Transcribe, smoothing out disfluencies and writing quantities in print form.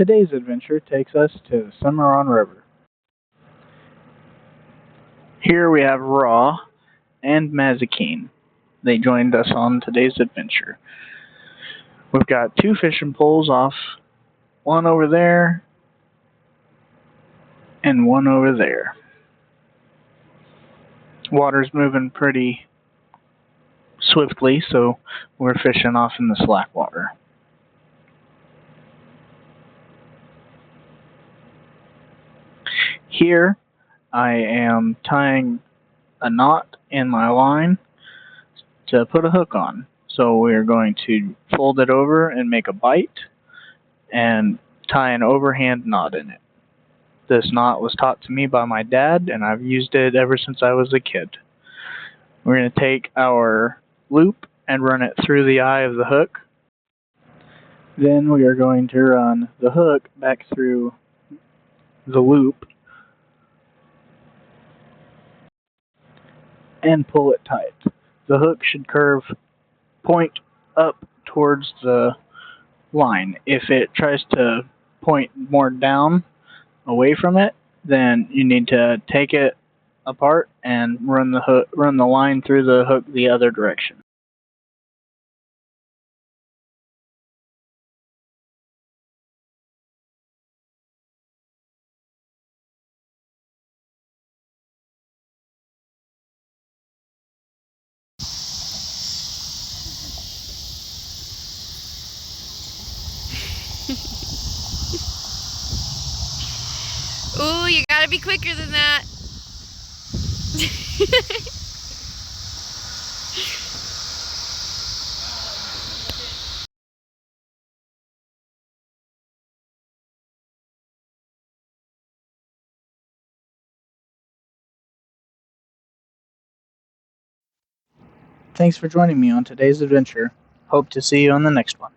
Today's adventure takes us to the Cimarron River. Here we have Raw and Mazikeen. They joined us on today's adventure. We've got two fishing poles off, one over there and one over there. Water's moving pretty swiftly, so we're fishing off in the slack water. Here I am tying a knot in my line to put a hook on. So we're going to fold it over and make a bite and tie an overhand knot in it. This knot was taught to me by my dad, and I've used it ever since I was a kid. We're going to take our loop and run it through the eye of the hook. Then we are going to run the hook back through the loop and pull it tight. The hook should curve point up towards the line. If it tries to point more down away from it, then you need to take it apart and run the line through the hook the other direction. Ooh, you gotta be quicker than that. Thanks for joining me on today's adventure. Hope to see you on the next one.